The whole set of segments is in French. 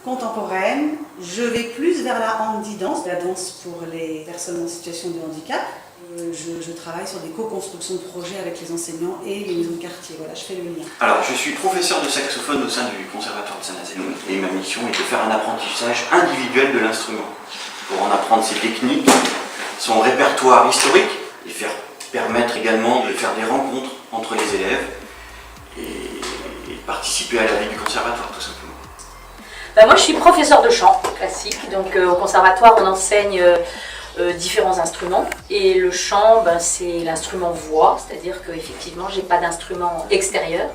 contemporaine. Je vais plus vers la handi-danse, la danse pour les personnes en situation de handicap. Je travaille sur des co-constructions de projets avec les enseignants et les maisons de quartier. Voilà, je fais le lien. Alors, je suis professeur de saxophone au sein du Conservatoire de Saint-Nazaire et ma mission est de faire un apprentissage individuel de l'instrument pour en apprendre ses techniques, son répertoire historique et permettre également de faire des rencontres entre les élèves et participer à la vie du conservatoire tout simplement. Moi je suis professeur de chant classique, donc au conservatoire on enseigne différents instruments et le chant c'est l'instrument voix, c'est-à-dire qu'effectivement j'ai pas d'instrument extérieur,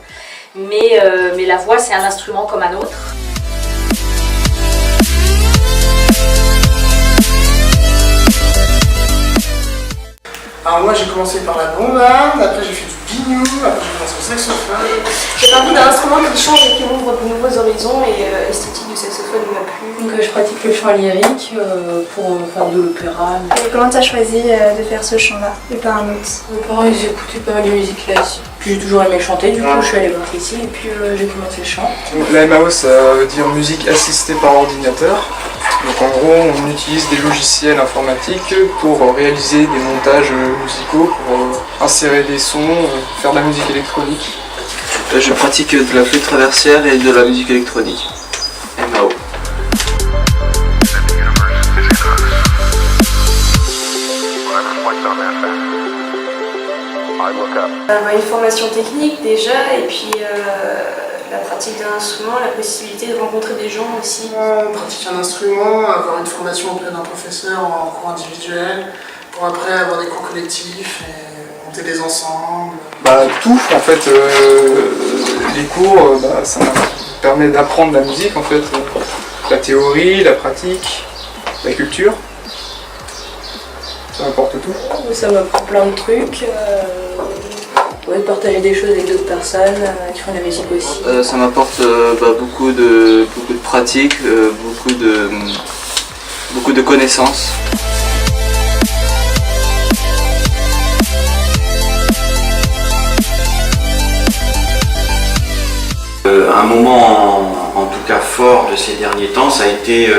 mais la voix c'est un instrument comme un autre. Alors moi j'ai commencé par la bombarde, après j'ai fait du biniou, après j'ai commencé au saxophone. J'ai parti d'un instrument qui change et qui ouvre de nouveaux horizons et l'esthétique du saxophone m'a plu. Donc je pratique le chant lyrique pour faire de l'opéra. Et comment tu as choisi de faire ce chant-là et pas un autre? Mes parents ils écoutaient pas mal de musique classique. Puis j'ai toujours aimé chanter, du coup je suis allée voir ici et puis j'ai commencé le chant. Donc, la MAO ça veut dire musique assistée par ordinateur. Donc en gros on utilise des logiciels informatiques pour réaliser des montages musicaux, pour insérer des sons, faire de la musique électronique. Je pratique de la flûte traversière et de la musique électronique. MAO. Une formation technique déjà et puis la pratique d'un instrument, la possibilité de rencontrer des gens aussi. Pratiquer un instrument, avoir une formation auprès d'un professeur en cours individuel, pour après avoir des cours collectifs et monter des ensembles. Tout en fait, les cours ça permet d'apprendre la musique en fait, la théorie, la pratique, la culture. Ça m'apporte tout. Ça m'apprend plein de trucs. Partager des choses avec d'autres personnes, qui font de la musique aussi. Ça m'apporte beaucoup de pratique, beaucoup de connaissances. Un moment en tout cas fort de ces derniers temps, ça a été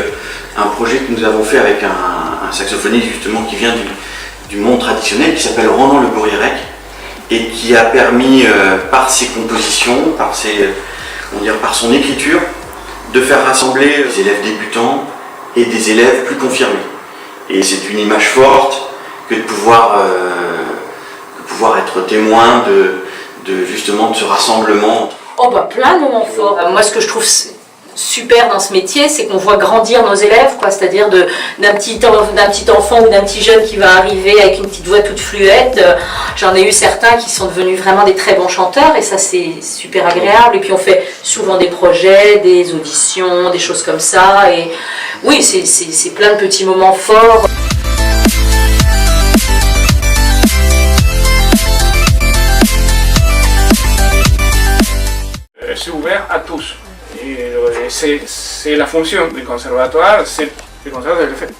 un projet que nous avons fait avec un saxophoniste justement qui vient du monde traditionnel qui s'appelle Ronan Le Bourriérec et qui a permis par ses compositions, par son écriture, de faire rassembler des élèves débutants et des élèves plus confirmés. Et c'est une image forte que de pouvoir être témoin justement de ce rassemblement. Plein de moments forts. Moi ce que je trouve super dans ce métier, c'est qu'on voit grandir nos élèves, c'est-à-dire d'un petit enfant ou d'un petit jeune qui va arriver avec une petite voix toute fluette. J'en ai eu certains qui sont devenus vraiment des très bons chanteurs et ça c'est super agréable. Et puis on fait souvent des projets, des auditions, des choses comme ça. Et oui, c'est plein de petits moments forts. C'est ouvert à tous. Et c'est la fonction du conservatoire, le conservatoire est fait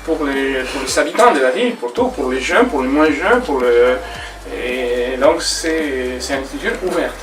pour les habitants de la ville, pour tout, pour les jeunes, pour les moins jeunes, et donc c'est une institution ouverte.